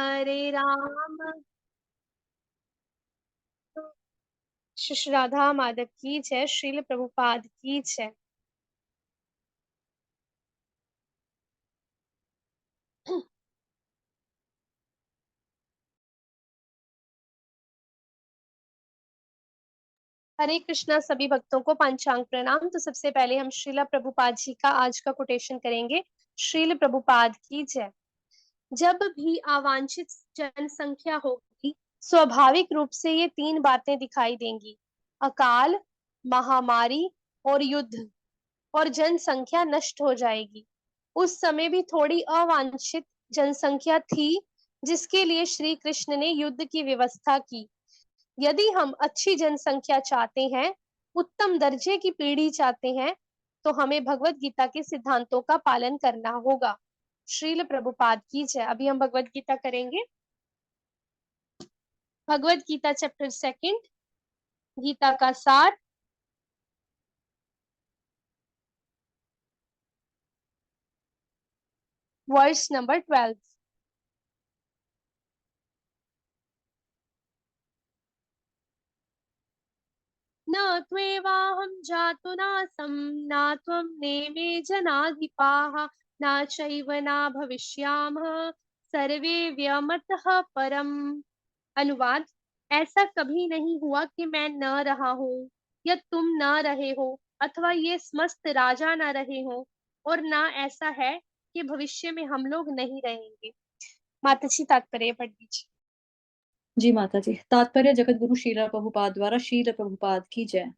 हरे राम। श्री राधा माधव की जय, श्रील प्रभुपाद की जय। हरे कृष्णा। सभी भक्तों को पंचांग प्रणाम। तो सबसे पहले हम श्रील प्रभुपाद जी का आज का कोटेशन करेंगे। श्रील प्रभुपाद की जय। जब भी अवांछित जनसंख्या होगी, स्वाभाविक रूप से ये तीन बातें दिखाई देंगी: अकाल, महामारी और युद्ध, और जनसंख्या नष्ट हो जाएगी। उस समय भी थोड़ी अवांछित जनसंख्या थी, जिसके लिए श्री कृष्ण ने युद्ध की व्यवस्था की। यदि हम अच्छी जनसंख्या चाहते हैं, उत्तम दर्जे की पीढ़ी चाहते हैं, तो हमें भगवत गीता के सिद्धांतों का पालन करना होगा। श्रील प्रभुपाद की जय। अभी हम भगवत गीता करेंगे। भगवत गीता चैप्टर 2, गीता का सार। Verse number 12। न त्वेवाहं जातु नासं, न त्वं नेमे जनाधिपाः, न चैव न भविष्यामः, सर्वे व्यमतः परम्। अनुवाद: ऐसा कभी नहीं हुआ कि मैं न रहा हूँ या तुम न रहे हो, अथवा ये समस्त राजा न रहे हो, और ना ऐसा है कि भविष्य में हम लोग नहीं रहेंगे। माताजी तात्पर्य पढ़ दीजिए। जी माता जी। तात्पर्य जगत गुरु श्रील प्रभुपाद द्वारा। श्रील प्रभुपाद की जय।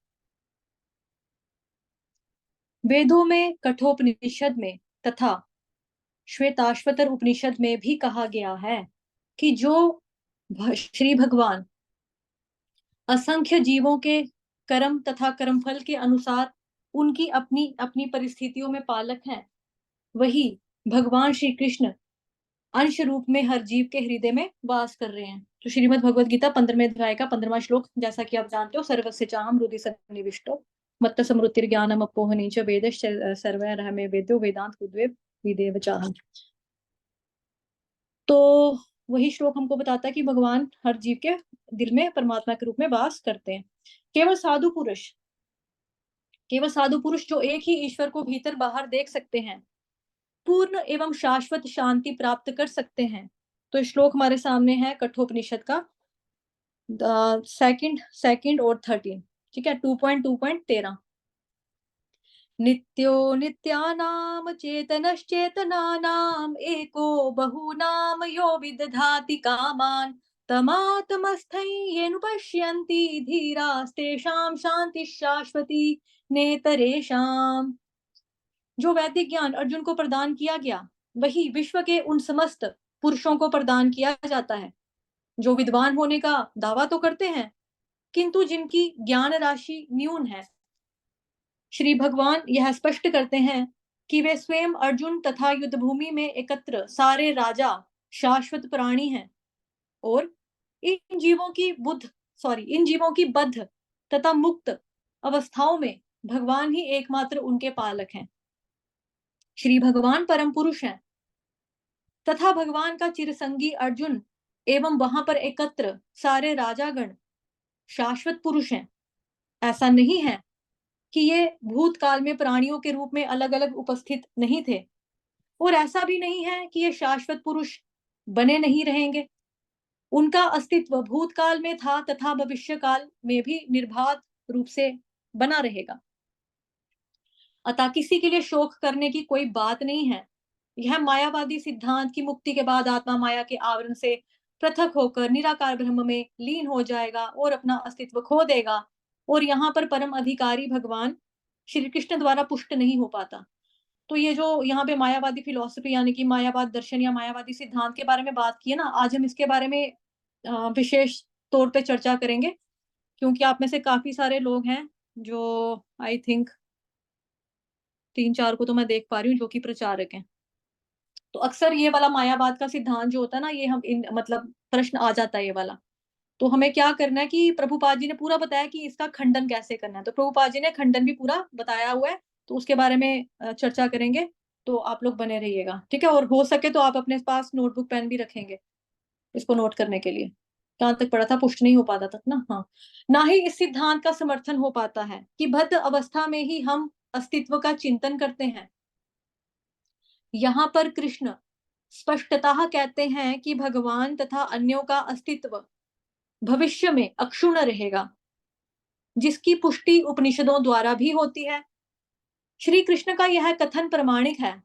वेदों में, कठोपनिषद में तथा श्वेताश्वतर उपनिषद में भी कहा गया है कि जो श्री भगवान असंख्य जीवों के कर्म तथा कर्मफल के अनुसार उनकी अपनी अपनी परिस्थितियों में पालक हैं, वही भगवान श्री कृष्ण अंश रूप में हर जीव के हृदय में वास कर रहे हैं। तो श्रीमद् भगवद गीता 15वें अध्याय का 15वां श्लोक, जैसा कि आप जानते हो, सर्वस्य चाहम हृदि सन्निविष्टो मत्त स्मृतिर ज्ञानम अपोहनी च वेदश्च सर्वैरहमे वेद्यो वेदांत विद्वे विदेव चाहम। तो वही श्लोक हमको बताता है कि भगवान हर जीव के दिल में परमात्मा के रूप में वास करते हैं। केवल साधु पुरुष, केवल साधु पुरुष जो एक ही ईश्वर को भीतर बाहर देख सकते हैं, पूर्ण एवं शाश्वत शांति प्राप्त कर सकते हैं। तो श्लोक हमारे सामने है कठोपनिषद का सेकंड और 13। ठीक है, 2.2.13। नित्यो नित्यानाम चेतनश्चेतनानाम एको बहूनाम यो विदधाति कामान तमात्मस्थैर्यनुपश्यन्ति धीरास्तेषां शांति शाश्वती नेतरेषाम्। जो वैदिक ज्ञान अर्जुन को प्रदान किया गया, वही विश्व के उन समस्त पुरुषों को प्रदान किया जाता है जो विद्वान होने का दावा तो करते हैं, किंतु जिनकी ज्ञान राशि न्यून है। श्री भगवान यह स्पष्ट करते हैं कि वे स्वयं अर्जुन तथा युद्ध भूमि में एकत्र सारे राजा शाश्वत प्राणी हैं, और इन जीवों की बद्ध तथा मुक्त अवस्थाओं में भगवान ही एकमात्र उनके पालक हैं। श्री भगवान परम पुरुष हैं तथा भगवान का चिरसंगी अर्जुन एवं वहां पर एकत्र सारे राजागण शाश्वत पुरुष हैं। ऐसा नहीं है कि ये भूतकाल में प्राणियों के रूप में अलग अलग उपस्थित नहीं थे, और ऐसा भी नहीं है कि ये शाश्वत पुरुष बने नहीं रहेंगे। उनका अस्तित्व भूतकाल में था तथा भविष्य काल में भी निर्बाध रूप से बना रहेगा। अतः किसी के लिए शोक करने की कोई बात नहीं है। यह मायावादी सिद्धांत की मुक्ति के बाद आत्मा माया के आवरण से पृथक होकर निराकार ब्रह्म में लीन हो जाएगा और अपना अस्तित्व खो देगा, और यहाँ पर परम अधिकारी भगवान श्री कृष्ण द्वारा पुष्ट नहीं हो पाता। तो ये जो यहाँ पे मायावादी फिलॉसफी यानी कि मायावाद दर्शन या मायावादी सिद्धांत के बारे में बात की है ना, आज हम इसके बारे में विशेष तौर पे चर्चा करेंगे, क्योंकि आप में से काफी सारे लोग हैं जो आई थिंक 3-4 को तो मैं देख पा रही हूँ जो कि प्रचारक हैं। तो अक्सर ये वाला मायावाद का सिद्धांत जो होता है ना, ये हम मतलब प्रश्न आ जाता है ये वाला। तो हमें क्या करना है कि प्रभुपाद जी ने पूरा बताया कि इसका खंडन कैसे करना है। तो प्रभुपाद जी ने खंडन भी पूरा बताया हुआ है, तो उसके बारे में चर्चा करेंगे। तो आप लोग बने रहिएगा, ठीक है। और हो सके तो आप अपने पास नोटबुक पेन भी रखेंगे। इसको नोट करने के लिए। कहाँ तक पढ़ा था? पुष्ट नहीं हो पाता तक ना। हाँ, ना ही इस सिद्धांत का समर्थन हो पाता है कि बद्ध अवस्था में ही हम अस्तित्व का चिंतन करते हैं। यहाँ पर कृष्ण स्पष्टतः कहते हैं कि भगवान तथा अन्यों का अस्तित्व भविष्य में अक्षुण्ण रहेगा, जिसकी पुष्टि उपनिषदों द्वारा भी होती है। श्री कृष्ण का यह कथन प्रमाणिक है,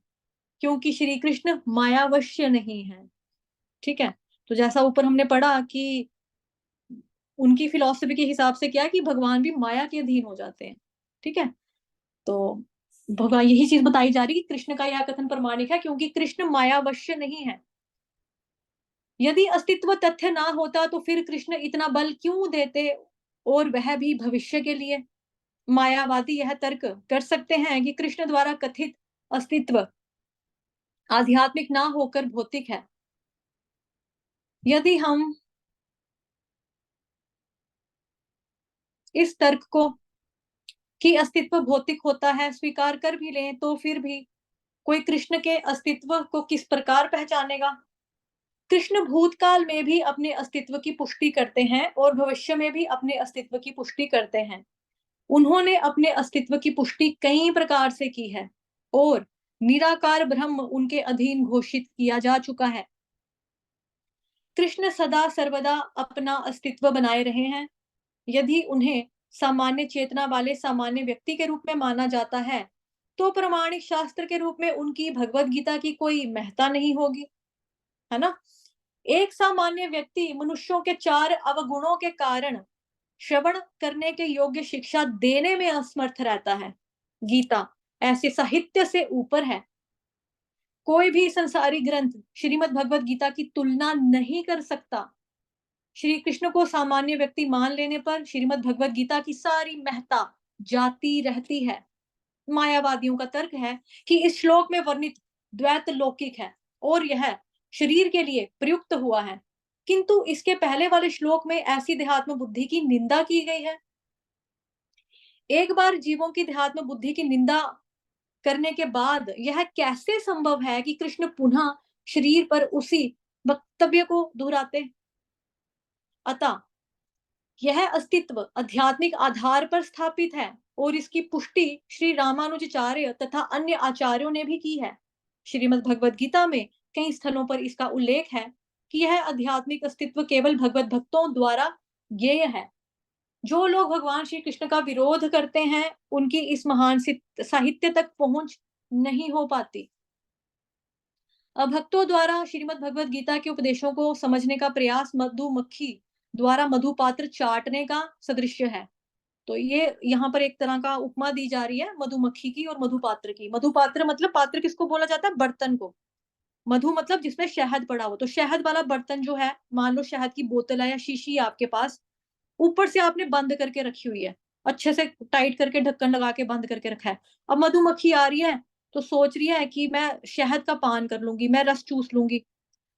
क्योंकि श्री कृष्ण मायावश्य नहीं है। ठीक है, तो जैसा ऊपर हमने पढ़ा कि उनकी फिलॉसफी के हिसाब से क्या है कि भगवान भी माया के अधीन हो जाते हैं। ठीक है, तो भगवान यही चीज बताई जा रही है कि कृष्ण का यह कथन प्रमाणिक है, क्योंकि कृष्ण मायावश्य नहीं है। यदि अस्तित्व तथ्य ना होता तो फिर कृष्ण इतना बल क्यों देते, और वह भी भविष्य के लिए? मायावादी यह तर्क कर सकते हैं कि कृष्ण द्वारा कथित अस्तित्व आध्यात्मिक ना होकर भौतिक है। यदि हम इस तर्क को कि अस्तित्व भौतिक होता है स्वीकार कर भी लें, तो फिर भी कोई कृष्ण के अस्तित्व को किस प्रकार पहचानेगा? कृष्ण भूतकाल में भी अपने अस्तित्व की पुष्टि करते हैं और भविष्य में भी अपने अस्तित्व की पुष्टि करते हैं। उन्होंने अपने अस्तित्व की पुष्टि कई प्रकार से की है और निराकार ब्रह्म उनके अधीन घोषित किया जा चुका है। कृष्ण सदा सर्वदा अपना अस्तित्व बनाए रहे हैं। यदि उन्हें सामान्य चेतना वाले सामान्य व्यक्ति के रूप में माना जाता है, तो प्रमाणिक शास्त्र के रूप में उनकी भगवत गीता की कोई महत्ता नहीं होगी, है ना? एक सामान्य व्यक्ति मनुष्यों के 4 अवगुणों के कारण श्रवण करने के योग्य शिक्षा देने में असमर्थ रहता है। गीता ऐसे साहित्य से ऊपर है। कोई भी संसारी ग्रंथ श्रीमद् भगवत गीता की तुलना नहीं कर सकता। श्री कृष्ण को सामान्य व्यक्ति मान लेने पर श्रीमद् भगवत गीता की सारी महत्ता जाती रहती है। मायावादियों का तर्क है कि इस श्लोक में वर्णित द्वैत लौकिक है और यह शरीर के लिए प्रयुक्त हुआ है, किंतु इसके पहले वाले श्लोक में ऐसी देहात्म बुद्धि की निंदा की गई है। एक बार जीवों की देहात्म बुद्धि की निंदा करने के बाद यह कैसे संभव है कि कृष्ण पुनः शरीर पर उसी वक्तव्य को दोहराते? अतः यह अस्तित्व आध्यात्मिक आधार पर स्थापित है और इसकी पुष्टि श्री रामानुजाचार्य तथा अन्य आचार्यों ने भी की है। श्रीमद् भगवत गीता में कई स्थलों पर इसका उल्लेख है कि यह आध्यात्मिक अस्तित्व केवल भगवत भक्तों द्वारा ज्ञेय है। जो लोग भगवान श्री कृष्ण का विरोध करते हैं, उनकी इस महान साहित्य तक पहुंच नहीं हो पाती। भक्तों द्वारा श्रीमद् भगवत गीता के उपदेशों को समझने का प्रयास मधुमक्खी द्वारा मधुपात्र चाटने का सदृश है। तो ये यहाँ पर एक तरह का उपमा दी जा रही है मधुमक्खी की और मधुपात्र की। मधुपात्र मतलब पात्र किसको बोला जाता है? बर्तन को। मधु मतलब जिसमें शहद पड़ा हो। तो शहद वाला बर्तन जो है, मान लो शहद की बोतल है या शीशी है आपके पास, ऊपर से आपने बंद करके रखी हुई है, अच्छे से टाइट करके ढक्कन लगा के बंद करके रखा है। अब मधुमक्खी आ रही है तो सोच रही है कि मैं शहद का पान कर लूंगी, मैं रस चूस लूंगी।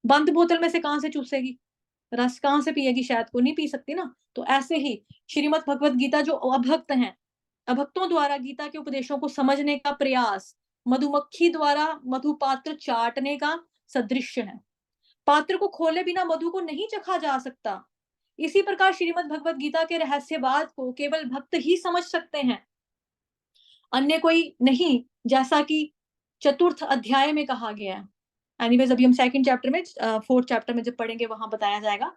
बंद बोतल में से कहां से चूसेगी? रस कहां से पिएगी? शहद को नहीं पी सकती ना। तो ऐसे ही श्रीमद् भगवत गीता जो अभक्त हैं, अभक्तों द्वारा गीता के उपदेशों को समझने का प्रयास मधुमक्खी द्वारा मधुपात्र चाटने का सदृश है। पात्र को खोले बिना मधु को नहीं चखा जा सकता। इसी प्रकार श्रीमद् भगवत गीता के रहस्यवाद को केवल भक्त ही समझ सकते हैं, अन्य कोई नहीं, जैसा कि चतुर्थ अध्याय में कहा गया है। एनीवेज अभी हम सेकंड चैप्टर में, फोर्थ चैप्टर में जब पढ़ेंगे वहां बताया जाएगा।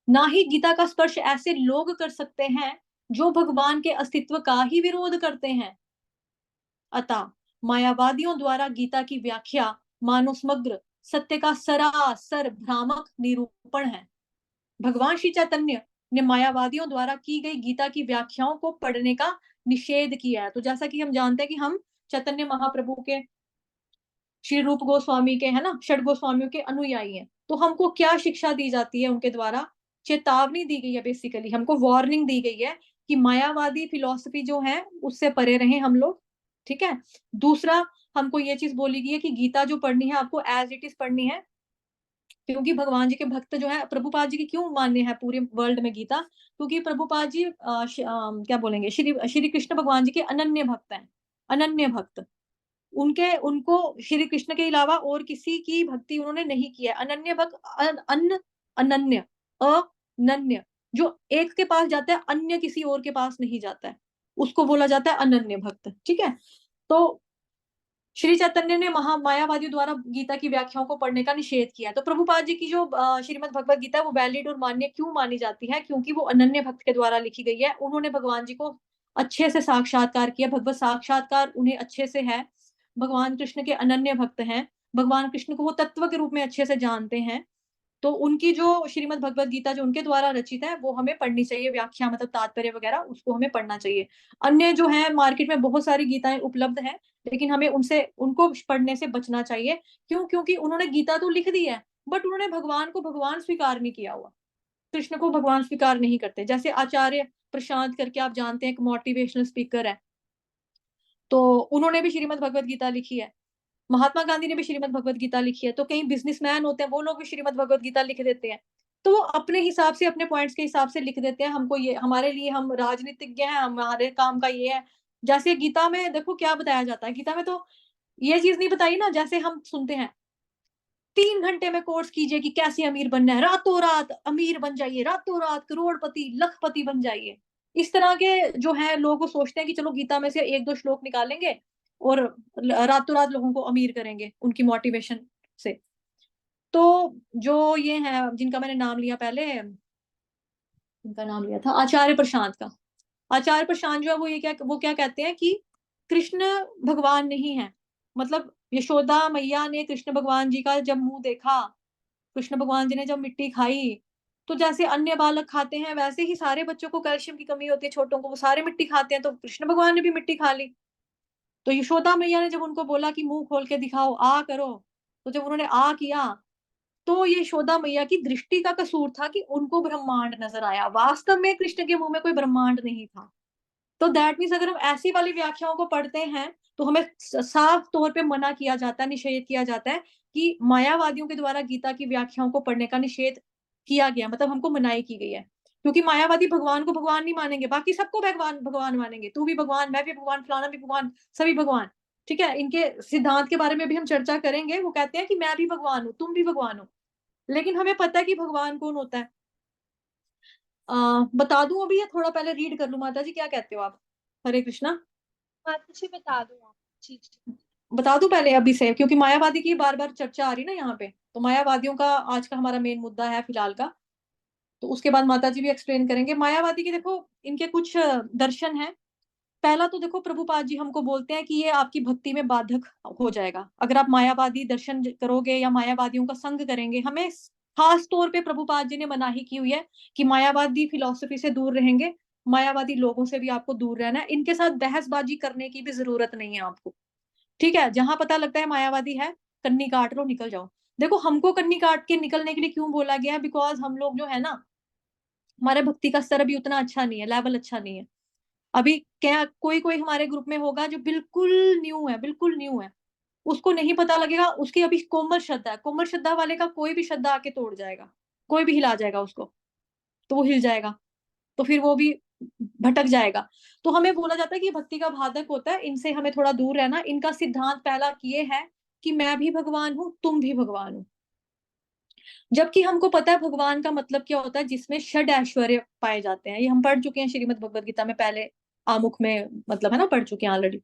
ना ही गीता का स्पर्श ऐसे लोग कर सकते हैं जो भगवान के अस्तित्व का ही विरोध करते हैं। अतः मायावादियों द्वारा गीता की व्याख्या मानो समग्र सत्य का सरासर भ्रामक निरूपण है। भगवान श्री चैतन्य ने मायावादियों द्वारा की गई गीता की व्याख्याओं को पढ़ने का निषेध किया है। तो जैसा कि हम जानते हैं कि हम चैतन्य महाप्रभु के, श्री रूप गोस्वामी के, है ना, षड गोस्वामियों के अनुयायी हैं। तो हमको क्या शिक्षा दी जाती है उनके द्वारा? चेतावनी दी गई है, बेसिकली हमको वार्निंग दी गई है कि मायावादी फिलॉसफी जो है उससे परे रहें हम लोग। ठीक है, दूसरा हमको ये चीज बोली गई है कि गीता जो पढ़नी है आपको एज इट इज पढ़नी है, क्योंकि भगवान जी के भक्त जो है, प्रभुपाद जी की क्यों मान्य है पूरे वर्ल्ड में गीता? क्योंकि प्रभुपाद जी क्या बोलेंगे, श्री श्री कृष्ण भगवान जी के अनन्य भक्त हैं। अनन्य भक्त, उनके उनको श्री कृष्ण के अलावा और किसी की भक्ति उन्होंने नहीं की है। अनन्य भक्त, अनन्य, अनन्य, जो एक के पास जाता है अन्य किसी और के पास नहीं जाता है, उसको बोला जाता है अनन्य भक्त। ठीक है, तो श्री चैतन्य ने मायावादियों द्वारा गीता की व्याख्याओं को पढ़ने का निषेध किया। तो प्रभुपाद जी की जो श्रीमद् भगवत गीता है वो वैलिड और मान्य क्यों मानी जाती है? क्योंकि वो अनन्य भक्त के द्वारा लिखी गई है। उन्होंने भगवान जी को अच्छे से साक्षात्कार किया, भगवत साक्षात्कार उन्हें अच्छे से है, भगवान कृष्ण के अनन्य भक्त हैं, भगवान कृष्ण को वो तत्व के रूप में अच्छे से जानते हैं। तो उनकी जो श्रीमद् भगवत गीता जो उनके द्वारा रचित है वो हमें पढ़नी चाहिए, व्याख्या मतलब तात्पर्य वगैरह उसको हमें पढ़ना चाहिए। अन्य जो है मार्केट में बहुत सारी गीताएं उपलब्ध हैं, लेकिन हमें उनको पढ़ने से बचना चाहिए। क्यों? क्योंकि उन्होंने गीता तो लिख दी है, बट उन्होंने भगवान को भगवान स्वीकार नहीं किया हुआ, कृष्ण को भगवान स्वीकार नहीं करते। जैसे आचार्य प्रशांत करके आप जानते हैं, एक मोटिवेशनल स्पीकर है, तो उन्होंने भी श्रीमद् भगवत गीता लिखी है। महात्मा गांधी ने भी श्रीमद् भगवत गीता लिखी है। तो कई बिजनेसमैन होते हैं, वो लोग भी श्रीमद् भगवत गीता लिख देते हैं। तो वो अपने हिसाब से, अपने पॉइंट्स के हिसाब से लिख देते हैं। हमको ये, हमारे लिए, हम राजनीतिज्ञ हैं, हमारे काम का ये है। जैसे गीता में देखो क्या बताया जाता है, गीता में तो ये चीज नहीं बताई ना, जैसे हम सुनते हैं 3 घंटे में कोर्स कीजिए कि कैसे अमीर बनना है, रातों रात अमीर बन जाइए, रातों रात करोड़पति लखपति बन जाइए। इस तरह के जो है लोग वो सोचते हैं कि चलो गीता में से 1-2 श्लोक निकालेंगे और रातों रात लोगों को अमीर करेंगे उनकी मोटिवेशन से। तो जो ये है जिनका मैंने नाम लिया पहले, उनका नाम लिया था आचार्य प्रशांत का। आचार्य प्रशांत जो है वो क्या कहते हैं कि कृष्ण भगवान नहीं है। मतलब यशोदा मैया ने कृष्ण भगवान जी का जब मुंह देखा, कृष्ण भगवान जी ने जब मिट्टी खाई, तो जैसे अन्य बालक खाते हैं वैसे ही सारे बच्चों को कैल्शियम की कमी होती है, छोटों को, वो सारे मिट्टी खाते हैं, तो कृष्ण भगवान ने भी मिट्टी खा ली। तो यशोदा मैया ने जब उनको बोला कि मुंह खोल के दिखाओ, आ करो, तो जब उन्होंने आ किया, तो ये यशोदा मैया की दृष्टि का कसूर था कि उनको ब्रह्मांड नजर आया। वास्तव में कृष्ण के मुंह में कोई ब्रह्मांड नहीं था। तो दैट मीन्स अगर हम ऐसी वाली व्याख्याओं को पढ़ते हैं तो हमें साफ तौर पे मना किया जाता है, निषेध किया जाता है कि मायावादियों के द्वारा गीता की व्याख्याओं को पढ़ने का निषेध किया गया, मतलब हमको मनाही की गई है। क्योंकि मायावादी भगवान को भगवान नहीं मानेंगे, बाकी सबको भगवान भगवान मानेंगे। तू भी भगवान, मैं भी भगवान, फलाना भी भगवान, सभी भगवान। ठीक है, इनके सिद्धांत के बारे में भी हम चर्चा करेंगे। वो कहते हैं कि मैं भी भगवान हूँ, तुम भी भगवान हो, लेकिन हमें पता है कि भगवान कौन होता है। बता दूं अभी या थोड़ा पहले रीड कर लूं? माता जी क्या कहते हो आप? हरे कृष्णा। माता जी बता दो आप। जी जी। बता दूं पहले अभी से, क्योंकि मायावादी की बार बार चर्चा आ रही ना यहाँ पे, तो मायावादियों का आज का हमारा मेन मुद्दा है फिलहाल का। तो उसके बाद माता जी भी एक्सप्लेन करेंगे मायावादी की। देखो इनके कुछ दर्शन है। पहला तो देखो प्रभुपाद जी हमको बोलते हैं कि ये आपकी भक्ति में बाधक हो जाएगा अगर आप मायावादी दर्शन करोगे या मायावादियों का संग करेंगे। हमें खास तौर पे प्रभुपाद जी ने मनाही की हुई है कि मायावादी फिलॉसफी से दूर रहेंगे, मायावादी लोगों से भी आपको दूर रहना है। इनके साथ बहसबाजी करने की भी जरूरत नहीं है आपको। ठीक है, जहां पता लगता है मायावादी है, कन्नी काट लो, निकल जाओ। देखो हमको कन्नी काट के निकलने के लिए क्यों बोला गया है? बिकॉज हम लोग जो है ना, हमारे भक्ति का स्तर अभी उतना अच्छा नहीं है, लेवल अच्छा नहीं है। अभी क्या कोई कोई हमारे ग्रुप में होगा जो बिल्कुल न्यू है, बिल्कुल न्यू है, उसको नहीं पता लगेगा। उसकी अभी कोमल श्रद्धा है, कोमल श्रद्धा वाले का कोई भी श्रद्धा आके तोड़ जाएगा, कोई भी हिला जाएगा उसको, तो वो हिल जाएगा, तो फिर वो भी भटक जाएगा। तो हमें बोला जाता है कि भक्ति का बाधक होता है, इनसे हमें थोड़ा दूर रहना। इनका सिद्धांत पहला ये है कि मैं भी भगवान हूं, तुम भी भगवान हो। जबकि हमको पता है भगवान का मतलब क्या होता है, जिसमें षड ऐश्वर्य पाए जाते हैं। ये हम पढ़ चुके हैं श्रीमद् भगवत गीता में, पहले आमुख में, मतलब है ना, पढ़ चुके हैं ऑलरेडी।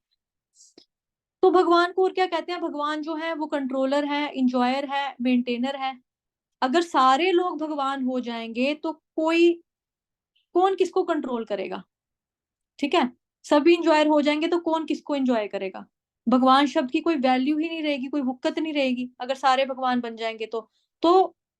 तो भगवान को और क्या कहते हैं? भगवान जो है वो कंट्रोलर है, इंजॉयर है, मेंटेनर है। अगर सारे लोग भगवान हो जाएंगे तो कौन किसको कंट्रोल करेगा? ठीक है, सभी इंजॉयर हो जाएंगे तो कौन किसको इंजॉय करेगा? भगवान शब्द की कोई वैल्यू ही नहीं रहेगी, कोई हुक्कत नहीं रहेगी अगर सारे भगवान बन जाएंगे तो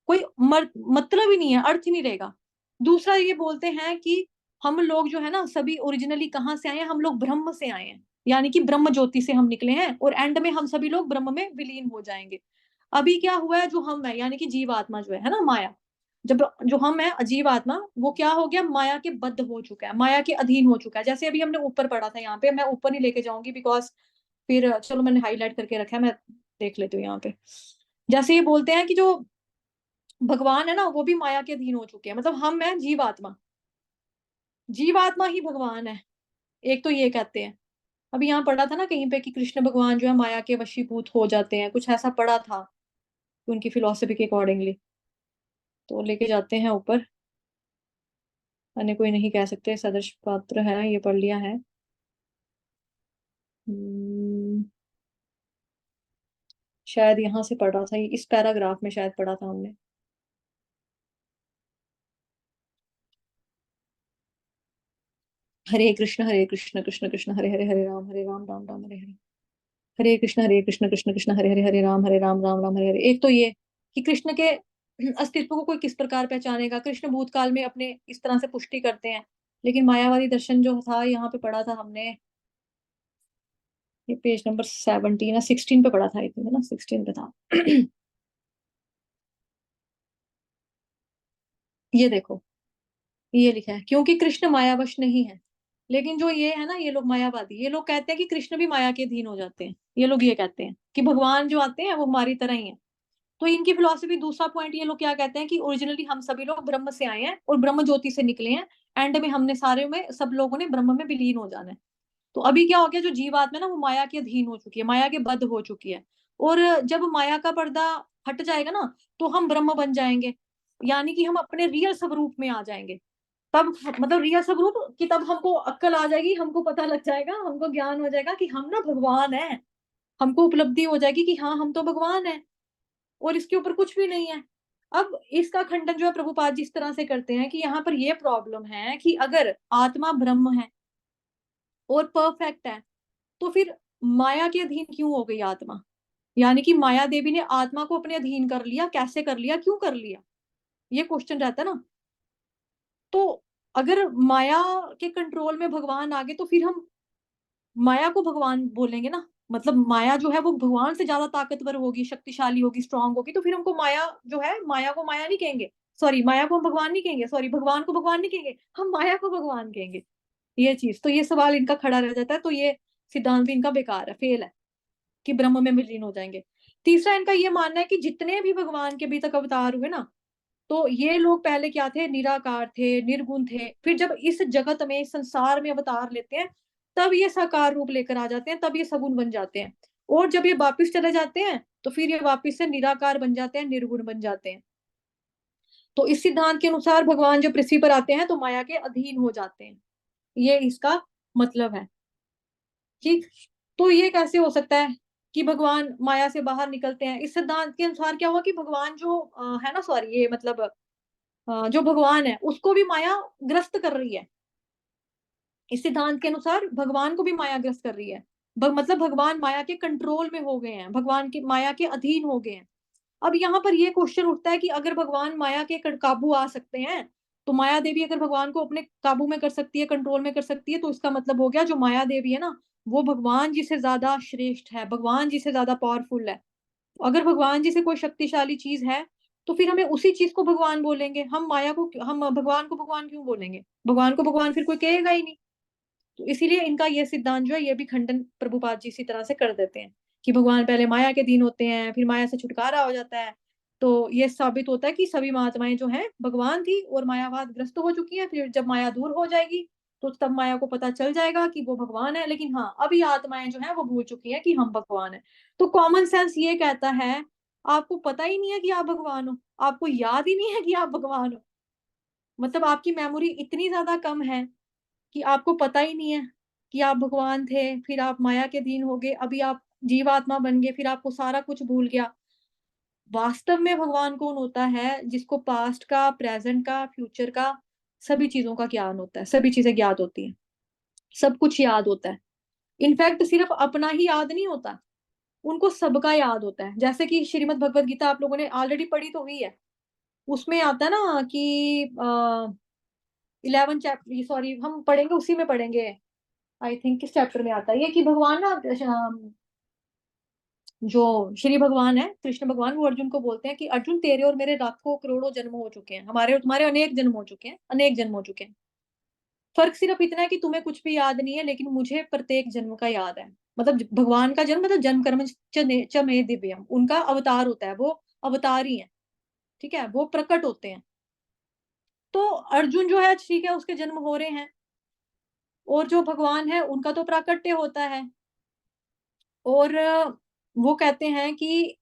कोई मतलब ही नहीं है, अर्थ ही नहीं रहेगा। दूसरा ये बोलते हैं कि हम लोग जो है ना, सभी ओरिजिनली कहाँ से आए हैं? हम लोग ब्रह्म से आए हैं, यानी कि ब्रह्म ज्योति से हम निकले हैं, और एंड में हम सभी लोग ब्रह्म में विलीन हो जाएंगे। अभी क्या हुआ है, जो हम है यानी कि जीव आत्मा जो है ना, माया, जब जो हम है अजीब आत्मा, वो क्या हो गया? माया के बद्ध हो चुका है, माया के अधीन हो चुका है। जैसे अभी हमने ऊपर पढ़ा था, यहाँ पे मैं ऊपर नहीं लेके जाऊंगी बिकॉज फिर चलो मैंने हाईलाइट करके रखा है, मैं देख लेती हूँ यहाँ पे। जैसे ये बोलते हैं कि जो भगवान है ना वो भी माया के अधीन हो चुके हैं, मतलब हम है जीवात्मा, जीवात्मा ही भगवान है, एक तो ये कहते हैं। अभी यहाँ पढ़ा था ना कहीं पे कि कृष्ण भगवान जो है माया के वशीभूत हो जाते हैं, कुछ ऐसा पढ़ा था उनकी फिलोसफी के अकॉर्डिंगली। तो लेके जाते हैं ऊपर। अन्य कोई नहीं कह सकते, सदृश पात्र है, ये पढ़ लिया है। शायद यहाँ से पढ़ा था, इस पैराग्राफ में शायद पढ़ा था हमने। हरे कृष्ण कृष्ण कृष्ण हरे हरे, हरे राम राम राम हरे हरे। हरे कृष्ण कृष्ण कृष्ण हरे हरे, हरे राम राम राम हरे हरे। एक तो ये कि कृष्ण के अस्तित्व को कोई किस प्रकार पहचानेगा। कृष्ण भूतकाल में अपने इस तरह से पुष्टि करते हैं, लेकिन मायावादी दर्शन जो था यहाँ पे पढ़ा था हमने, ये पेज नंबर 17 या 16 पे पढ़ा था, है ना, 16 पे था। ये देखो, ये लिखा है, क्योंकि कृष्ण मायावश नहीं है। लेकिन जो ये है ना, ये लोग मायावादी, ये लोग कहते हैं कि कृष्ण भी माया के अधीन हो जाते हैं। ये लोग ये कहते हैं कि भगवान जो आते हैं वो हमारी तरह ही है। तो इनकी फिलॉसफी, दूसरा पॉइंट, ये लोग क्या कहते हैं कि ओरिजिनली हम सभी लोग ब्रह्म से आए हैं और ब्रह्म ज्योति से निकले हैं। एंड में हमने सारे में, सब लोगों ने ब्रह्म में विलीन हो जाना है। तो अभी क्या हो गया, जो जीवात्मा है ना, वो माया के अधीन हो चुकी है, माया के बद्ध हो चुकी है। और जब माया का पर्दा हट जाएगा ना, तो हम ब्रह्म बन जाएंगे, यानी कि हम अपने रियल स्वरूप में आ जाएंगे। तब मतलब रियल स्वरूप कि तब हमको अक्ल आ जाएगी, हमको पता लग जाएगा, हमको ज्ञान हो जाएगा कि हम ना भगवान है। हमको उपलब्धि हो जाएगी कि हाँ, हम तो भगवान है और इसके ऊपर कुछ भी नहीं है। अब इसका खंडन जो है प्रभुपाद जी इस तरह से करते हैं कि यहाँ पर ये प्रॉब्लम है कि अगर आत्मा ब्रह्म है और परफेक्ट है, तो फिर माया के अधीन क्यों हो गई आत्मा? यानी कि माया देवी ने आत्मा को अपने अधीन कर लिया, कैसे कर लिया, क्यों कर लिया? ये क्वेश्चन रहता है ना। तो अगर माया के कंट्रोल में भगवान आ गए, तो फिर हम माया को भगवान बोलेंगे ना। मतलब माया जो है वो भगवान से ज्यादा ताकतवर होगी, शक्तिशाली होगी, स्ट्रांग होगी, तो फिर हमको माया जो है, माया को माया नहीं कहेंगे, सॉरी, माया को हम भगवान नहीं कहेंगे, सॉरी, भगवान को भगवान नहीं कहेंगे, हम माया को भगवान कहेंगे। ये चीज, तो ये सवाल इनका खड़ा रह जाता है। तो ये सिद्धांत भी इनका बेकार है, फेल है, कि ब्रह्म में विलीन हो जाएंगे। तीसरा इनका ये मानना है कि जितने भी भगवान के अभी तक अवतार हुए ना, तो ये लोग पहले क्या थे, निराकार थे, निर्गुण थे। फिर जब इस जगत में, इस संसार में अवतार लेते हैं, तब ये साकार रूप लेकर आ जाते हैं, तब ये सगुण बन जाते हैं। और जब ये वापिस चले जाते हैं, तो फिर ये वापिस से निराकार बन जाते हैं, निर्गुण बन जाते हैं। तो इस सिद्धांत के अनुसार भगवान जब पृथ्वी पर आते हैं, तो माया के अधीन हो जाते हैं। ये इसका मतलब है। ठीक। तो ये कैसे हो सकता है कि भगवान माया से बाहर निकलते हैं? इस सिद्धांत के अनुसार क्या हुआ कि भगवान जो है ना, सॉरी, ये मतलब जो भगवान है उसको भी माया ग्रस्त कर रही है। इस सिद्धांत के अनुसार भगवान को भी माया ग्रस्त कर रही है। मतलब भगवान माया के कंट्रोल में हो गए हैं, भगवान की माया के अधीन हो गए हैं। अब यहाँ पर ये क्वेश्चन उठता है कि अगर भगवान माया के काबू आ सकते हैं, तो माया देवी अगर भगवान को अपने काबू में कर सकती है, कंट्रोल में कर सकती है, तो इसका मतलब हो गया जो माया देवी है ना, वो भगवान जी से ज्यादा श्रेष्ठ है, भगवान जी से ज्यादा पावरफुल है। अगर भगवान जी से कोई शक्तिशाली चीज है, तो फिर हमें उसी चीज को भगवान बोलेंगे। हम माया को, हम भगवान को भगवान क्यों बोलेंगे? भगवान को भगवान फिर कोई कहेगा ही नहीं। तो इसीलिए इनका ये सिद्धांत जो है, ये भी खंडन प्रभुपाद जी इसी तरह से कर देते हैं कि भगवान पहले माया के अधीन होते हैं, फिर माया से छुटकारा हो जाता है। तो ये साबित होता है कि सभी महात्माएं जो हैं भगवान थी और मायावाद ग्रस्त हो चुकी हैं। फिर जब माया दूर हो जाएगी, तो तब माया को पता चल जाएगा कि वो भगवान है। लेकिन हाँ, अभी आत्माएं जो है वो भूल चुकी हैं कि हम भगवान है। तो कॉमन सेंस ये कहता है, आपको पता ही नहीं है कि आप भगवान हो, आपको याद ही नहीं है कि आप भगवान हो। मतलब आपकी मेमोरी इतनी ज्यादा कम है कि आपको पता ही नहीं है कि आप भगवान थे, फिर आप माया के अधीन हो गए, अभी आप जीवात्मा बन गए, फिर आपको सारा कुछ भूल गया। वास्तव में भगवान कौन होता है? जिसको पास्ट का, प्रेजेंट का, फ्यूचर का, सभी चीजों का ज्ञान होता है, सभी चीजें ज्ञात होती हैं, सब कुछ याद होता है। इनफैक्ट सिर्फ अपना ही याद नहीं होता, उनको सबका याद होता है। जैसे कि श्रीमद् भगवत गीता आप लोगों ने ऑलरेडी पढ़ी तो हुई है। उसमें आता है ना कि 11 चैप्टर, सॉरी, हम पढ़ेंगे, उसी में पढ़ेंगे, आई थिंक किस चैप्टर में आता है ये, कि भगवान ना, जो श्री भगवान है, कृष्ण भगवान, वो अर्जुन को बोलते हैं कि अर्जुन, तेरे और मेरे लाखों करोड़ों जन्म हो चुके हैं, हमारे और तुम्हारे अनेक जन्म हो चुके हैं, अनेक जन्म हो चुके हैं। फर्क सिर्फ इतना है कि तुम्हें कुछ भी याद नहीं है, लेकिन मुझे प्रत्येक जन्म का याद है। मतलब भगवान का जन्म, मतलब जन्म कर्म च मे दिव्यम, उनका अवतार होता है, वो अवतार ही है। ठीक है, वो प्रकट होते हैं। तो अर्जुन जो है, ठीक है, उसके जन्म हो रहे हैं, और जो भगवान है उनका तो प्राकट्य होता है। और वो कहते हैं कि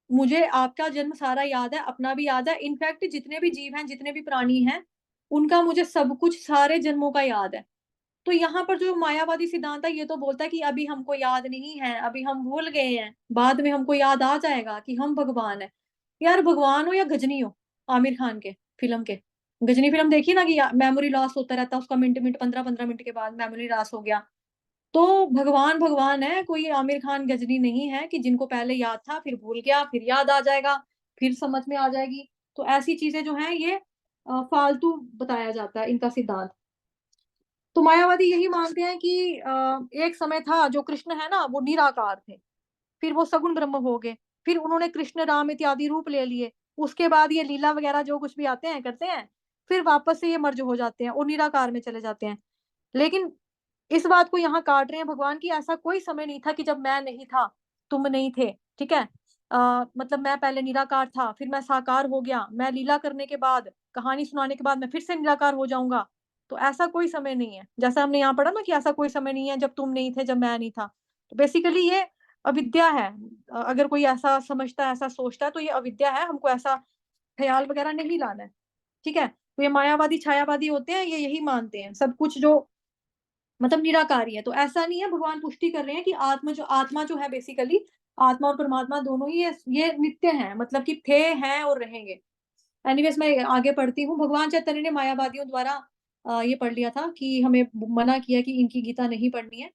मुझे आपका जन्म सारा याद है, अपना भी याद है, इनफैक्ट जितने भी जीव हैं, जितने भी प्राणी हैं, उनका मुझे सब कुछ सारे जन्मों का याद है। तो यहाँ पर जो मायावादी सिद्धांत है, ये तो बोलता है कि अभी हमको याद नहीं है, अभी हम भूल गए हैं, बाद में हमको याद आ जाएगा कि हम भगवान हैं। यार भगवान हो या गजनी हो, आमिर खान के फ़िल्म के। गजनी फ़िल्म देखी ना कि मेमोरी लॉस होता रहता है उसका, मिनट-मिनट, 15-15 मिनट के बाद मेमोरी लॉस हो गया। तो भगवान, भगवान है, कोई आमिर खान गजनी नहीं है कि जिनको पहले याद था, फिर भूल गया, फिर याद आ जाएगा, फिर समझ में आ जाएगी। तो ऐसी चीज़ें जो हैं ये फालतू बताया जाता है इनका सिद्धांत। तो मायावादी यही मानते हैं कि एक समय था जो कृष्ण है ना वो निराकार थे, फिर वो सगुण ब्रह्म हो गए, फिर उन्होंने कृष्ण, राम इत्यादि रूप ले लिए। उसके बाद ये लीला वगैरह जो कुछ भी आते हैं, करते हैं, फिर वापस से ये मर्ज हो जाते हैं और निराकार में चले जाते हैं। लेकिन इस बात को यहाँ काट रहे हैं भगवान कि ऐसा कोई समय नहीं था कि जब मैं नहीं था, तुम नहीं थे, ठीक है? मतलब मैं पहले निराकार था, फिर मैं साकार हो गया, मैं लीला करने के बाद, कहानी सुनाने के बाद मैं फिर से निराकार हो जाऊँगा। तो ऐसा कोई समय नहीं है। जैसा हमने यहाँ पढ़ा ना कि ऐसा कोई समय नहीं है जब तुम नहीं थे, जब मैं नहीं था। तो बेसिकली ये अविद्या है। अगर कोई ऐसा समझता है, ऐसा सोचता है तो ये अविद्या है, हमको ऐसा ख़्याल वग़ैरह नहीं लाना है, ठीक है? तो ये मायावादी, छायावादी होते हैं, ये यही मानते हैं, सब कुछ जो मतलब निराकारी है। तो ऐसा नहीं है, भगवान पुष्टि कर रहे हैं कि आत्मा जो है बेसिकली, आत्मा और परमात्मा दोनों ही ये नित्य हैं, मतलब कि थे, हैं और रहेंगे। एनीवेज़ मैं आगे पढ़ती हूँ। भगवान चैतन्य ने मायावादियों द्वारा ये पढ़ लिया था कि हमें मना किया कि इनकी गीता नहीं पढ़नी है।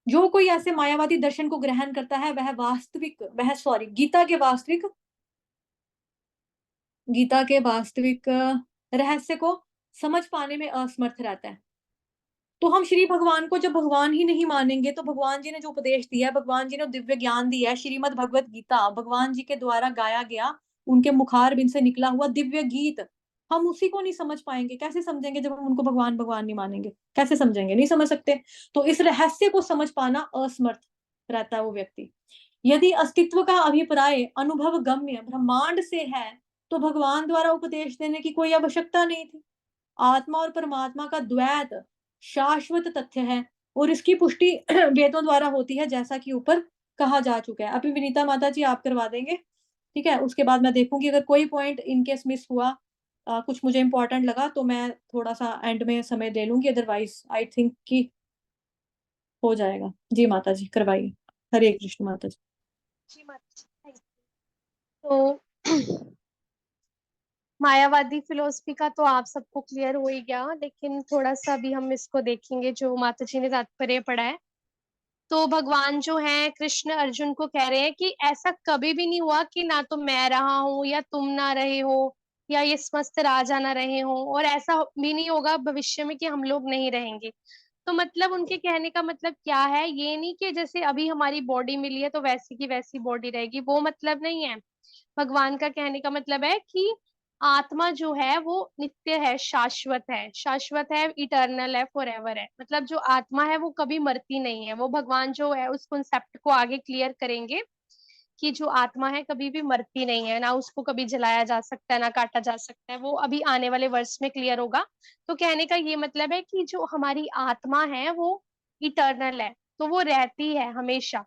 जो कोई ऐसे मायावादी दर्शन को ग्रहण करता है, वह सॉरी गीता के वास्तविक रहस्य को समझ पाने में असमर्थ रहता है। तो हम श्री भगवान को जब भगवान ही नहीं मानेंगे, तो भगवान जी ने जो उपदेश दिया है, भगवान जी ने दिव्य ज्ञान दिया है, श्रीमद् भगवत गीता, भगवान जी के द्वारा गाया गया, उनके मुखारबिंद से निकला हुआ दिव्य गीत, हम उसी को नहीं समझ पाएँगे। कैसे समझेंगे जब हम उनको भगवान, भगवान नहीं मानेंगे? कैसे समझेंगे? नहीं समझ सकते। तो इस रहस्य को समझ पाना असमर्थ रहता है वो व्यक्ति। यदि अस्तित्व का अभिप्राय अनुभव गम्य ब्रह्मांड से है, तो भगवान द्वारा उपदेश देने की कोई आवश्यकता नहीं थी। आत्मा और परमात्मा का द्वैत शाश्वत तथ्य है और इसकी पुष्टि वेदों द्वारा होती है, जैसा कि ऊपर कहा जा चुका है। अभी विनीता माता जी आप करवा देंगे, ठीक है? उसके बाद मैं देखूँगी अगर कोई पॉइंट इन केस मिस हुआ, कुछ मुझे इम्पोर्टेंट लगा तो मैं थोड़ा-सा एंड में समय ले लूँगी, अदरवाइज़ आई थिंक कि हो जाएगा। जी माता जी करवाइए। हरे कृष्ण माता जी। जी माता जी, थैंक यू। तो मायावादी फिलॉसफी का तो आप सबको क्लियर हो ही गया, लेकिन थोड़ा-सा अभी हम इसको देखेंगे जो माता जी ने तात्पर्य पढ़ा है। तो भगवान जो हैं कृष्ण अर्जुन को कह रहे हैं कि ऐसा कभी भी नहीं हुआ कि ना तो मैं रहा हूँ या तुम ना रहे हो या ये समस्त राजा ना रहे हों, और ऐसा भी नहीं होगा भविष्य में कि हम लोग नहीं रहेंगे। तो मतलब उनके कहने का मतलब क्या है, ये नहीं कि जैसे अभी हमारी बॉडी मिली है तो वैसी की वैसी बॉडी रहेगी, वो मतलब नहीं है। भगवान का कहने का मतलब है कि आत्मा जो है वो नित्य है, शाश्वत है, इटर्नल है, फॉरएवर है। मतलब जो आत्मा है वो कभी मरती नहीं है। वो भगवान जो है उस कॉन्सेप्ट को आगे क्लियर करेंगे कि जो आत्मा है कभी भी मरती नहीं है, ना उसको कभी जलाया जा सकता है, ना काटा जा सकता है। वो अभी आने वाले वर्ष में क्लियर होगा। तो कहने का ये मतलब है कि जो हमारी आत्मा है वो इटर्नल है, तो वो रहती है हमेशा।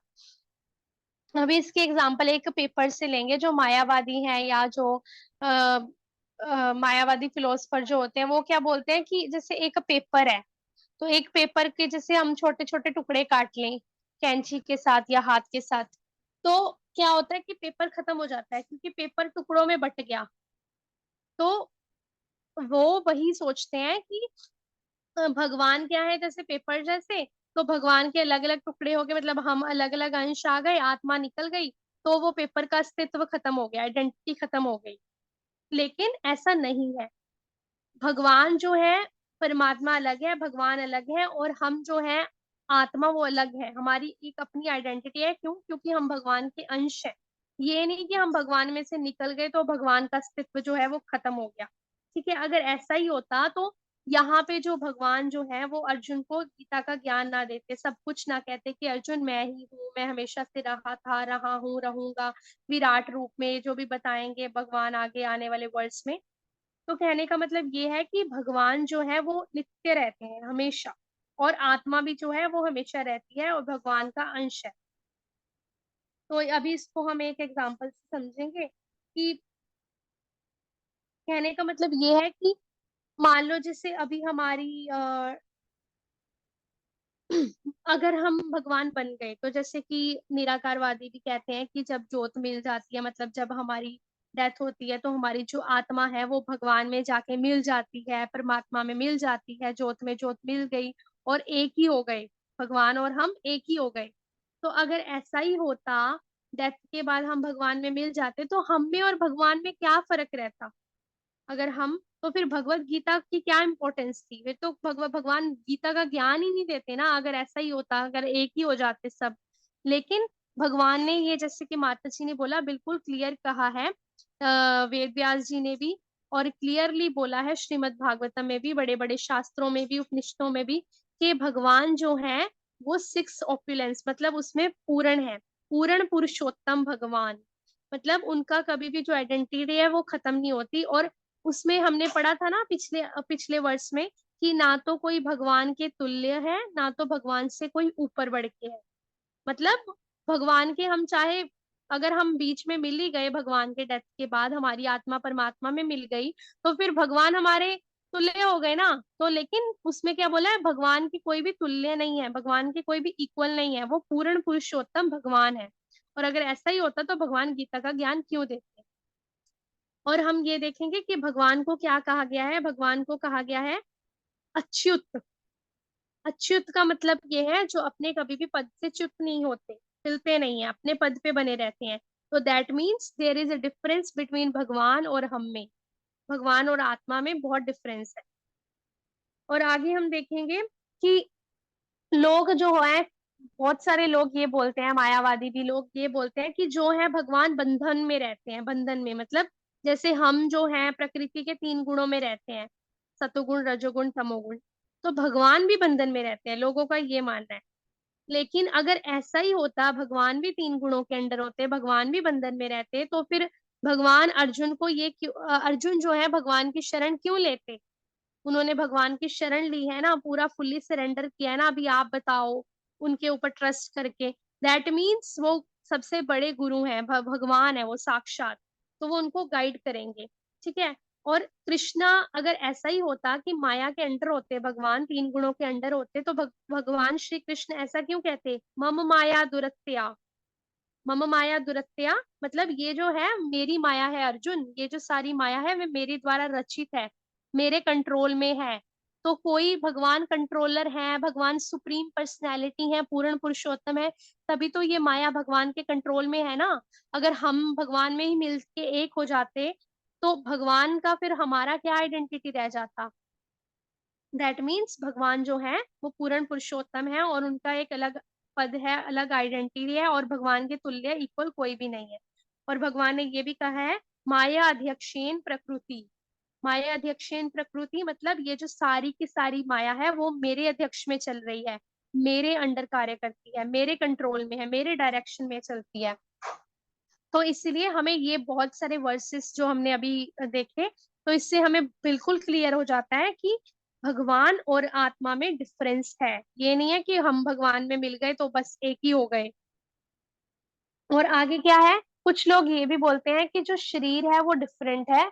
अभी इसके एग्जांपल एक पेपर से लेंगे। जो मायावादी हैं या जो अ, मायावादी फिलोसफर जो होते हैं वो क्या बोलते हैं कि जैसे एक पेपर है, तो एक पेपर के जैसे हम छोटे छोटे टुकड़े काट लें कैंची के साथ या हाथ के साथ, तो क्या होता है कि पेपर खत्म हो जाता है क्योंकि पेपर टुकड़ों में बट गया। तो वो वही सोचते हैं कि भगवान क्या है जैसे पेपर जैसे, तो भगवान के अलग अलग टुकड़े हो गए, मतलब हम अलग अलग अंश आ गए, आत्मा निकल गई, तो वो पेपर का अस्तित्व खत्म हो गया, आइडेंटिटी खत्म हो गई। लेकिन ऐसा नहीं है। भगवान जो है, परमात्मा अलग है, भगवान अलग है, और हम जो है आत्मा वो अलग है। हमारी एक अपनी आइडेंटिटी है। क्यों? क्योंकि हम भगवान के अंश हैं। ये नहीं कि हम भगवान में से निकल गए तो भगवान का अस्तित्व जो है वो खत्म हो गया। ठीक है, अगर ऐसा ही होता तो यहाँ पे जो भगवान जो है वो अर्जुन को गीता का ज्ञान ना देते, सब कुछ ना कहते कि अर्जुन मैं ही हूँ, मैं हमेशा से रहा था, रहा हूँ, रहूंगा, विराट रूप में जो भी बताएंगे भगवान आगे आने वाले वर्ड्स में। तो कहने का मतलब ये है कि भगवान जो है वो नित्य रहते हैं हमेशा, और आत्मा भी जो है वो हमेशा रहती है और भगवान का अंश है। तो अभी इसको हम एक एग्जांपल से समझेंगे कि कहने का मतलब ये है कि मान लो जैसे अभी हमारी अगर हम भगवान बन गए तो जैसे कि निराकारवादी भी कहते हैं कि जब जोत मिल जाती है, मतलब जब हमारी डेथ होती है तो हमारी जो आत्मा है वो भगवान में जाके मिल जाती है, परमात्मा में मिल जाती है, जोत में जोत मिल गई और एक ही हो गए, भगवान और हम एक ही हो गए। तो अगर ऐसा ही होता, डेथ के बाद हम भगवान में मिल जाते, तो हम में और भगवान में क्या फर्क रहता? अगर हम, तो फिर भगवत गीता की क्या इंपॉर्टेंस थी? फिर तो भगवान गीता का ज्ञान ही नहीं देते ना, अगर ऐसा ही होता, अगर एक ही हो जाते सब। लेकिन भगवान ने ये, जैसे कि माता जी ने बोला, बिल्कुल क्लियर कहा है, वेद व्यास जी ने भी, और क्लियरली बोला है श्रीमद् भागवतम में भी, बड़े बड़े शास्त्रों में भी, उपनिषदों में भी, कि भगवान जो है वो सिक्स ऑप्युलेंस, मतलब उसमें पूर्ण है, पूर्ण पुरुषोत्तम भगवान, मतलब उनका कभी भी जो आइडेंटिटी है वो खत्म नहीं होती। और उसमें हमने पढ़ा था ना पिछले पिछले वर्ष में, कि ना तो कोई भगवान के तुल्य है, ना तो भगवान से कोई ऊपर बढ़ के है। मतलब भगवान के हम चाहे, अगर हम बीच में मिल ही गए, भगवान के डेथ के बाद हमारी आत्मा परमात्मा में मिल गई, तो फिर भगवान हमारे तुल्य हो गए ना। तो लेकिन उसमें क्या बोला है, भगवान की कोई भी तुल्य नहीं है, भगवान के कोई भी इक्वल नहीं है, वो पूर्ण पुरुषोत्तम भगवान है। और अगर ऐसा ही होता तो भगवान गीता का ज्ञान क्यों देते? और हम ये देखेंगे कि भगवान को क्या कहा गया है, भगवान को कहा गया है अच्युत। अच्युत का मतलब ये है जो अपने कभी भी पद से च्युत नहीं होते, हिलते नहीं है, अपने पद पे बने रहते हैं। तो that means there is a difference between भगवान और हम में, भगवान और आत्मा में बहुत डिफरेंस है। और आगे हम देखेंगे कि लोग जो है, बहुत सारे लोग ये बोलते हैं, मायावादी भी लोग ये बोलते हैं कि जो है भगवान बंधन में रहते हैं, बंधन में मतलब जैसे हम जो है प्रकृति के तीन गुणों में रहते हैं, सतोगुण रजोगुण तमोगुण, तो भगवान भी बंधन में रहते हैं, लोगों का ये मानना है। लेकिन अगर ऐसा ही होता, भगवान भी तीन गुणों के अंडर होते, भगवान भी बंधन में रहते, तो फिर भगवान अर्जुन को ये क्यों, अर्जुन जो है भगवान की शरण क्यों लेते? उन्होंने भगवान की शरण ली है ना, पूरा फुल्ली सरेंडर किया है ना, अभी आप बताओ, उनके ऊपर ट्रस्ट करके। दैट मीन्स वो सबसे बड़े गुरु हैं, भगवान है वो साक्षात, तो वो उनको गाइड करेंगे। ठीक है। और कृष्णा, अगर ऐसा ही होता कि माया के अंडर होते भगवान, तीन गुणों के अंडर होते, तो भगवान श्री कृष्ण ऐसा क्यों कहते, मम माया दुरत्या? मम माया दुरत्या मतलब ये जो है मेरी माया है अर्जुन, ये जो सारी माया है वे मेरे द्वारा रचित है, मेरे कंट्रोल में है। तो कोई भगवान कंट्रोलर है, भगवान सुप्रीम पर्सनैलिटी है, पूर्ण पुरुषोत्तम है, तभी तो ये माया भगवान के कंट्रोल में है ना। अगर हम भगवान में ही मिल के एक हो जाते, तो भगवान का फिर हमारा क्या आइडेंटिटी रह जाता? दैट मीन्स भगवान जो है वो पूर्ण पुरुषोत्तम है, और उनका एक अलग पद है, अलग आइडेंटिटी है, और भगवान के तुल्य इक्वल कोई भी नहीं है। और भगवान ने ये भी कहा है, माया अध्यक्षेण प्रकृति। माया अध्यक्षेण प्रकृति मतलब ये जो सारी की सारी माया है वो मेरे अध्यक्ष में चल रही है, मेरे अंडर कार्य करती है, मेरे कंट्रोल में है, मेरे डायरेक्शन में चलती है। तो इसलिए हमें ये बहुत सारे वर्सेस जो हमने अभी देखे, तो इससे हमें बिल्कुल क्लियर हो जाता है कि भगवान और आत्मा में डिफरेंस है। ये नहीं है कि हम भगवान में मिल गए तो बस एक ही हो गए। और आगे क्या है, कुछ लोग ये भी बोलते हैं कि जो शरीर है वो डिफरेंट है।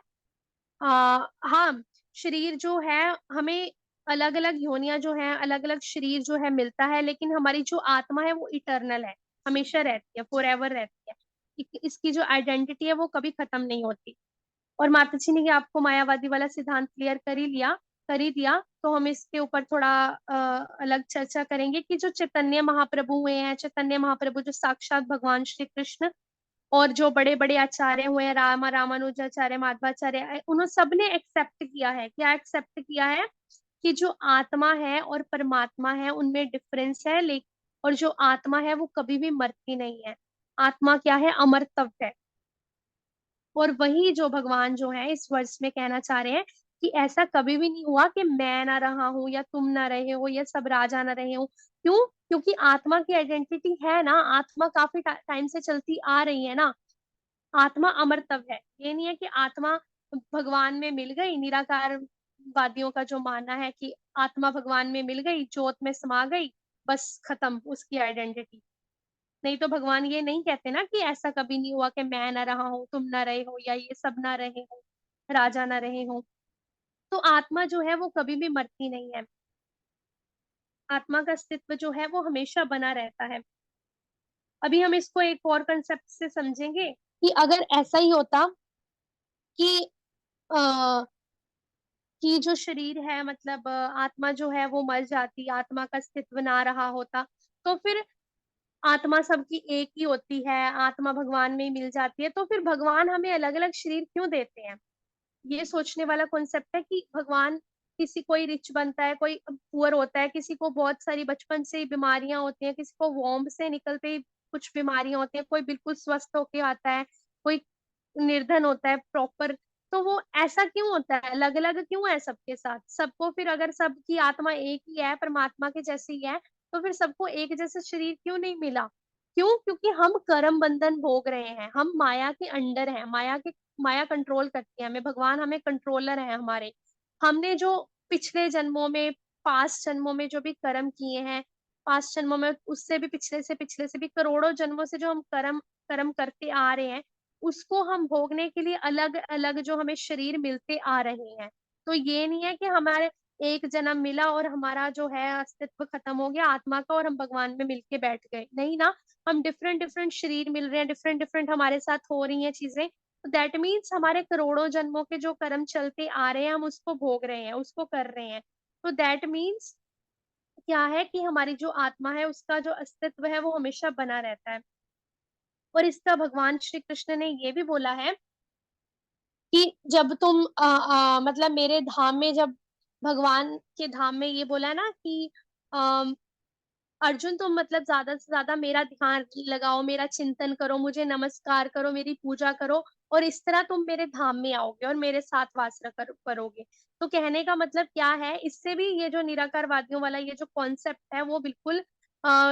हाँ, शरीर जो है हमें, अलग अलग योनियां जो है, अलग अलग शरीर जो है मिलता है, लेकिन हमारी जो आत्मा है वो इटर्नल है, हमेशा रहती है, फॉर एवर रहती है। इसकी जो आइडेंटिटी है वो कभी खत्म नहीं होती। और माता जी ने ये आपको मायावादी वाला सिद्धांत क्लियर कर ही दिया। तो हम इसके ऊपर थोड़ा अलग चर्चा करेंगे कि जो चैतन्य महाप्रभु हुए हैं, चैतन्य महाप्रभु जो साक्षात भगवान श्री कृष्ण, और जो बड़े बड़े आचार्य हुए हैं, रामानुजाचार्य, माधवाचार्य, उन्होंने सबने एक्सेप्ट किया है, क्या एक्सेप्ट किया है? कि जो आत्मा है और परमात्मा है उनमें डिफरेंस है, लेकिन और जो आत्मा है वो कभी भी मरती नहीं है। आत्मा क्या है? अमरत्व है। और वही जो भगवान जो है इस वर्ष में कहना चाह रहे हैं कि ऐसा कभी भी नहीं हुआ कि मैं ना रहा हूं, या तुम ना रहे हो, या सब राजा ना रहे हो। क्यों? क्योंकि आत्मा की आइडेंटिटी है ना, आत्मा काफी टाइम से चलती आ रही है ना। आत्मा अमरत्व है, ये नहीं है कि आत्मा भगवान में मिल गई। निराकार वादियों का जो मानना है कि आत्मा भगवान में मिल गई, ज्योत में समा गई, बस खत्म उसकी आइडेंटिटी। नहीं तो भगवान ये नहीं कहते ना कि ऐसा कभी नहीं हुआ कि मैं ना रहा हूँ, तुम ना रहे हो, या ये सब ना रहे हो, राजा ना रहे हो। तो आत्मा जो है वो कभी भी मरती नहीं है। आत्मा का अस्तित्व जो है वो हमेशा बना रहता है। अभी हम इसको एक और कंसेप्ट से समझेंगे कि अगर ऐसा ही होता कि आ, कि जो शरीर है, मतलब आत्मा जो है वो मर जाती, आत्मा का अस्तित्व ना रहा होता, तो फिर आत्मा सबकी एक ही होती है, आत्मा भगवान में ही मिल जाती है, तो फिर भगवान हमें अलग अलग शरीर क्यों देते हैं? ये सोचने वाला कॉन्सेप्ट है कि भगवान, किसी कोई रिच बनता है, कोई पुअर होता है, किसी को बहुत सारी बचपन से ही बीमारियां होती हैं, किसी को वॉम्ब से निकलते ही कुछ बीमारियां होती हैं, कोई बिल्कुल स्वस्थ होके आता है, कोई निर्धन होता है प्रॉपर। तो वो ऐसा क्यों होता है, अलग अलग क्यों है सबके साथ? सबको फिर अगर सबकी आत्मा एक ही है, परमात्मा के जैसी ही है, तो फिर सबको एक जैसा शरीर क्यों नहीं मिला? क्यों? क्योंकि हम कर्म बंधन भोग रहे हैं, हम माया के अंडर हैं, माया कंट्रोल करती है हमें, भगवान हमें कंट्रोलर है हमारे। हमने जो पिछले जन्मों में, पास्ट जन्मों में जो भी कर्म किए हैं, पास्ट जन्मों में उससे भी पिछले से भी करोड़ों जन्मों से जो हम कर्म कर्म करते आ रहे हैं, उसको हम भोगने के लिए अलग अलग जो हमें शरीर मिलते आ रहे हैं। तो ये नहीं है कि हमारे एक जन्म मिला और हमारा जो है अस्तित्व खत्म हो गया आत्मा का और हम भगवान में मिलके बैठ गए, नहीं ना। हम डिफरेंट डिफरेंट शरीर मिल रहे हैं, डिफरेंट डिफरेंट हमारे साथ हो रही हैं चीजें। तो दैट मीन्स हमारे करोड़ों जन्मों के जो कर्म चलते आ रहे हैं, हम उसको भोग रहे हैं, उसको कर रहे हैं। तो दैट मीन्स क्या है कि हमारी जो आत्मा है उसका जो अस्तित्व है वो हमेशा बना रहता है। और इसका भगवान श्री कृष्ण ने ये भी बोला है कि जब तुम मतलब मेरे धाम में, जब भगवान के धाम में ये बोला ना कि अर्जुन, तुम मतलब ज्यादा से ज्यादा मेरा ध्यान लगाओ, मेरा चिंतन करो, मुझे नमस्कार करो, मेरी पूजा करो, और इस तरह तुम मेरे धाम में आओगे और मेरे साथ करोगे। तो कहने का मतलब क्या है, इससे भी ये जो निराकारवादियों वाला ये जो कॉन्सेप्ट है वो बिल्कुल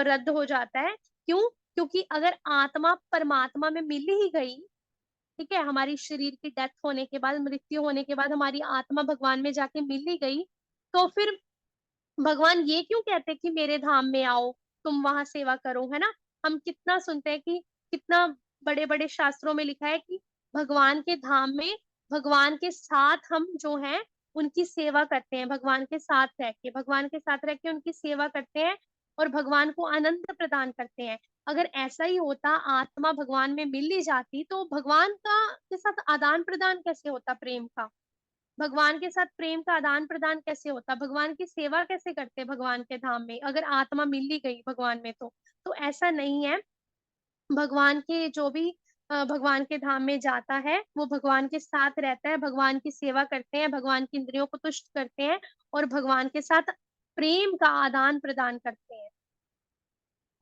रद्द हो जाता है। क्यों? क्योंकि अगर आत्मा परमात्मा में मिल ही गई, ठीक है, हमारी शरीर की डेथ होने के बाद, मृत्यु होने के बाद हमारी आत्मा भगवान में जाके मिल ही गई, तो फिर भगवान ये क्यों कहते कि मेरे धाम में आओ, तुम वहां सेवा करो, है ना? हम कितना सुनते हैं कि कितना बड़े बड़े शास्त्रों में लिखा है कि भगवान के धाम में भगवान के साथ हम जो हैं उनकी सेवा करते हैं, भगवान के साथ रह के उनकी सेवा करते हैं और भगवान को आनंद प्रदान करते हैं। अगर ऐसा ही होता, आत्मा भगवान में मिल ही जाती, तो भगवान का के साथ आदान प्रदान कैसे होता प्रेम का? भगवान के साथ प्रेम का आदान प्रदान कैसे होता? भगवान की सेवा कैसे करते भगवान के धाम में, अगर आत्मा मिल ही गई भगवान में? तो ऐसा नहीं है। भगवान के जो भी भगवान के धाम में जाता है वो भगवान के साथ रहता है, भगवान की सेवा करते हैं, भगवान की इंद्रियों को तुष्ट करते हैं और भगवान के साथ प्रेम का आदान प्रदान करते हैं।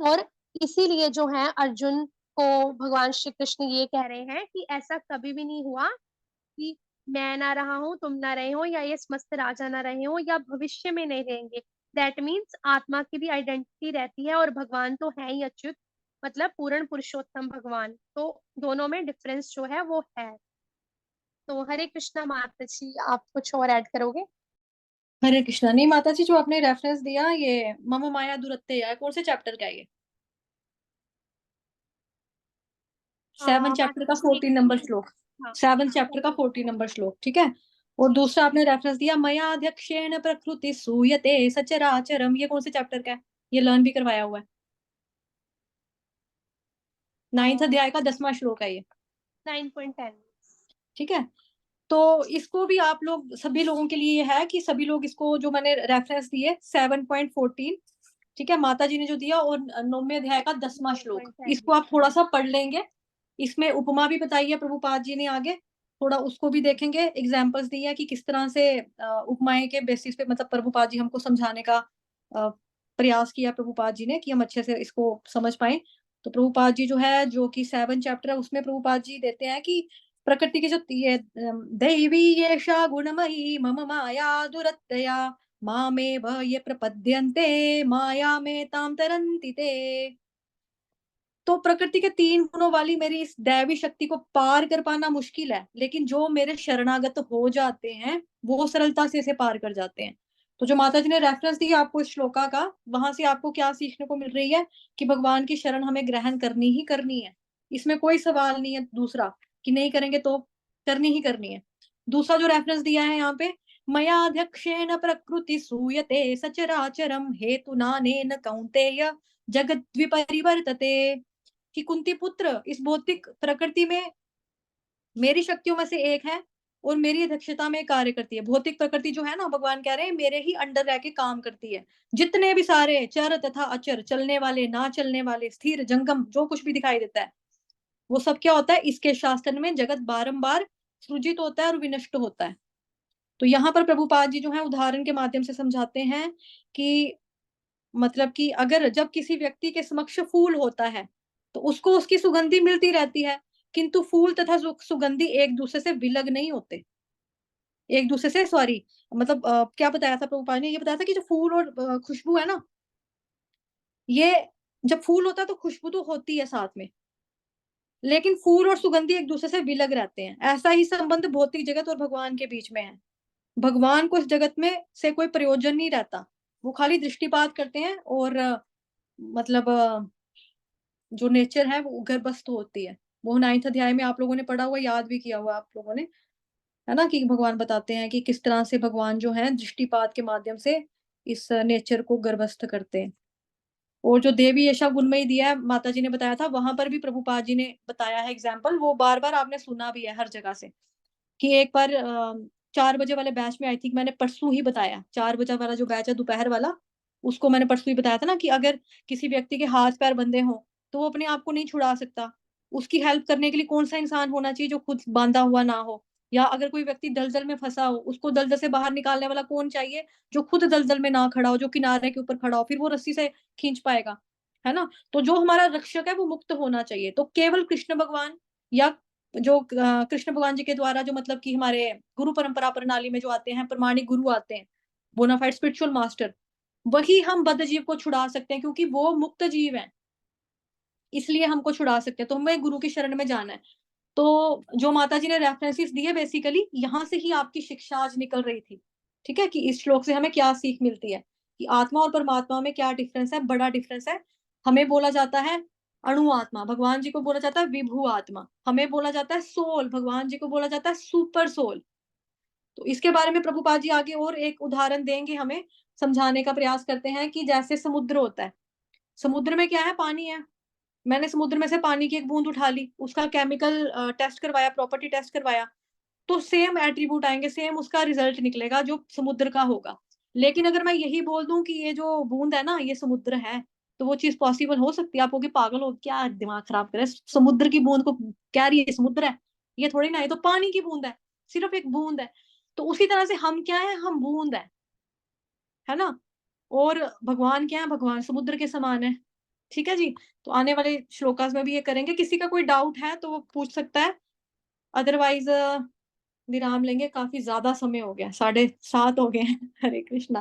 और इसीलिए जो है अर्जुन को भगवान श्री कृष्ण ये कह रहे हैं कि ऐसा कभी भी नहीं हुआ कि मैं ना रहा हूँ, तुम ना रहे हो, या ये समस्त राजा ना रहे हो, या भविष्य में नहीं रहेंगे। दैट मीन्स आत्मा की भी आइडेंटिटी रहती है और भगवान तो है ही अच्युत, मतलब पूर्ण पुरुषोत्तम भगवान। तो दोनों में डिफरेंस जो है वो है। तो हरे कृष्णा माता जी, आप कुछ और ऐड करोगे? हरे कृष्णा। नहीं माता जी, जो आपने रेफरेंस दिया ये मम माया दुरत्ते कौन से चैप्टर का है ये? 7 चैप्टर माता का जी 14 नंबर श्लोक। हाँ। 7 चैप्टर का 14 नंबर श्लोक, ठीक है। और दूसरा आपने रेफरेंस दिया मयाध्यक्षेण प्रकृति सूयते सचराचरम, ये कौन से चैप्टर का है? ये लर्न भी करवाया हुआ है। 9th अध्याय का 10वां श्लोक है ये, 9.10। ठीक है। तो इसको भी आप लोग, सभी लोगों के लिए ये है कि सभी लोग इसको, जो मैंने रेफरेंस दिए 7.14, ठीक है, माता जी ने जो दिया, और 9वें अध्याय का 10वां श्लोक, 9.10। इसको आप थोड़ा सा पढ़ लेंगे। इसमें उपमा भी बताई है प्रभुपाद जी ने आगे, थोड़ा उसको भी देखेंगे। एग्जाम्पल्स दिए हैं कि किस तरह से उपमाएं के बेसिस पे, मतलब प्रभुपाद जी हमको समझाने का अ, प्रयास किया प्रभुपाद जी ने, कि हम अच्छे से इसको समझ पाए। तो प्रभुपाद जी जो है, जो कि 7 चैप्टर है, उसमें प्रभुपाद जी देते हैं कि प्रकृति की जो ये दैवी येषा गुणमयी मम माया दुरत्यया मामेव ये प्रपद्यन्ते माया में ताम तरन्ति ते। तो प्रकृति के 3 गुणों वाली मेरी इस दैवी शक्ति को पार कर पाना मुश्किल है, लेकिन जो मेरे शरणागत हो जाते हैं वो सरलता से इसे पार कर जाते हैं। तो जो माता जी ने रेफरेंस दिया आपको इस श्लोका का, वहां से आपको क्या सीखने को मिल रही है कि भगवान की शरण हमें ग्रहण करनी ही करनी है। इसमें कोई सवाल नहीं है दूसरा कि नहीं करेंगे तो, करनी ही करनी है। दूसरा जो रेफरेंस दिया है यहाँ पे, मयाध्यक्षेण प्रकृति सूयते सचराचरम हेतु नानेन कौन्तेय जगत विपरिवर्तते, कि कुंती पुत्र इस भौतिक प्रकृति में मेरी शक्तियों में से एक है और मेरी अध्यक्षता में कार्य करती है। भौतिक प्रकृति जो है ना, भगवान कह रहे हैं मेरे ही अंडर रह के काम करती है। जितने भी सारे चर तथा अचर, चलने वाले, ना चलने वाले, स्थिर, जंगम, जो कुछ भी दिखाई देता है, वो सब क्या होता है, इसके शासन में जगत बारंबार सृजित होता है और विनष्ट होता है। तो यहाँ पर प्रभुपाद जी जो है उदाहरण के माध्यम से समझाते हैं कि मतलब कि अगर जब किसी व्यक्ति के समक्ष फूल होता है तो उसको उसकी सुगंधी मिलती रहती है, किंतु फूल तथा सुगंधी एक दूसरे से विलग नहीं होते, एक दूसरे से, सॉरी, मतलब क्या बताया था प्रभुपाद ने, ये बताया था कि जो फूल और खुशबू है ना, ये जब फूल होता है तो खुशबू तो होती है साथ में, लेकिन फूल और सुगंधी एक दूसरे से विलग रहते हैं। ऐसा ही संबंध भौतिक जगत और भगवान के बीच में है। भगवान को इस जगत में से कोई प्रयोजन नहीं रहता, वो खाली दृष्टिपात करते हैं और मतलब जो नेचर है वो गर्भस्थ होती है। वो 9th अध्याय में आप लोगों ने पढ़ा हुआ, याद भी किया हुआ आप लोगों ने, है ना, कि भगवान बताते हैं कि किस तरह से भगवान जो है दृष्टिपात के माध्यम से इस नेचर को गर्भस्थ करते हैं। और जो देवी यशा गुणमयी दिया है, माता जी ने बताया था, वहां पर भी प्रभुपाद जी ने बताया है एग्जाम्पल, वो बार बार आपने सुना भी है हर जगह से, कि एक बार 4 बजे वाले बैच में, आई थिंक मैंने परसों ही बताया, 4 बजे वाला जो बैच है दोपहर वाला, उसको मैंने परसों ही बताया था ना, कि अगर किसी व्यक्ति के हाथ पैर बंधे हों तो वो अपने आप को नहीं छुड़ा सकता। उसकी हेल्प करने के लिए कौन सा इंसान होना चाहिए जो खुद बांधा हुआ ना हो, या अगर कोई व्यक्ति दलदल में फंसा हो, उसको दलदल से बाहर निकालने वाला कौन चाहिए, जो खुद दलदल में ना खड़ा हो, जो किनारे के ऊपर खड़ा हो, फिर वो रस्सी से खींच पाएगा, है ना। तो जो हमारा रक्षक है वो मुक्त होना चाहिए। तो केवल कृष्ण भगवान या जो कृष्ण भगवान जी के द्वारा जो मतलब कि हमारे गुरु परंपरा प्रणाली में जो आते हैं, प्रमाणिक गुरु आते हैं, बोनाफाइड स्पिरिचुअल मास्टर, वही हम बद्ध जीव को छुड़ा सकते हैं, क्योंकि वो मुक्त जीव हैं, इसलिए हमको छुड़ा सकते हैं। तो हमें गुरु की शरण में जाना है। तो जो माता जी ने रेफरेंसेस दिए, बेसिकली यहाँ से ही आपकी शिक्षा आज निकल रही थी, ठीक है, कि इस श्लोक से हमें क्या सीख मिलती है, कि आत्मा और परमात्मा में क्या डिफरेंस है, बड़ा डिफरेंस है। हमें बोला जाता है अणु आत्मा, भगवान जी को बोला जाता है विभु आत्मा, हमें बोला जाता है सोल, भगवान जी को बोला जाता है सुपर सोल। तो इसके बारे में प्रभुपाद जी आगे और एक उदाहरण देंगे, हमें समझाने का प्रयास करते हैं कि जैसे समुद्र होता है, समुद्र में क्या है, पानी है। मैंने समुद्र में से पानी की एक बूंद उठा ली, उसका केमिकल टेस्ट करवाया, प्रॉपर्टी टेस्ट करवाया, तो सेम एट्रीब्यूट आएंगे, सेम उसका रिजल्ट निकलेगा जो समुद्र का होगा। लेकिन अगर मैं यही बोल दूं कि ये जो बूंद है ना ये समुद्र है, तो वो चीज पॉसिबल हो सकती है? आप होगे पागल हो क्या, दिमाग खराब करे, समुद्र की बूंद को कह रही है समुद्र है, ये थोड़ी ना, ये तो पानी की बूंद है, सिर्फ एक बूंद है। तो उसी तरह से हम क्या है, हम बूंद है ना। और भगवान क्या है, भगवान समुद्र के समान है, ठीक है जी। तो आने वाले श्लोकास में भी ये करेंगे। किसी का कोई डाउट है तो वो पूछ सकता है, अदरवाइज विराम लेंगे, काफी ज्यादा समय हो गया, 7:30 हो गए हैं। हरे कृष्णा।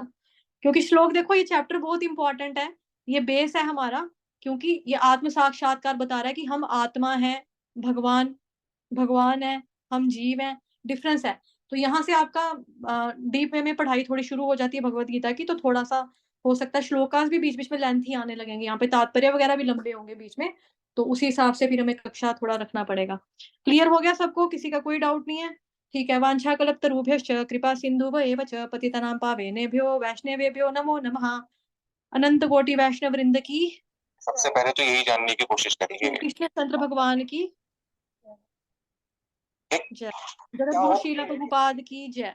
क्योंकि श्लोक देखो, ये चैप्टर बहुत इंपॉर्टेंट है, ये बेस है हमारा, क्योंकि ये आत्म साक्षात्कार बता रहा है कि हम आत्मा है, भगवान भगवान है, हम जीव हैं, डिफरेंस है। तो यहाँ से आपका डीप वे में पढ़ाई थोड़ी शुरू हो जाती है भगवत गीता की, तो थोड़ा सा हो सकता है श्लोकास भी बीच बीच में लेंथी आने लगेंगे, यहाँ पे तात्पर्य वगैरह भी लंबे होंगे बीच में, तो उसी हिसाब से फिर हमें कक्षा थोड़ा रखना पड़ेगा। क्लियर हो गया सबको, किसी का कोई डाउट नहीं है? ठीक है। वांछा कल्पतरुभ्यश्च कृपा सिन्धुभ्येव च पतितानां पावनेभ्यो वैष्णवेभ्यो नमो नमः। अनंत कोटि वैष्णव वृंद की सबसे पहले तो यही जानने की कोशिश करेंगे कृष्ण चंद्र भगवान की जय। जगत गुरु शीला प्रभुपाद की जय।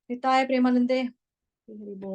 निताय प्रेमानंदे। हरि बोल।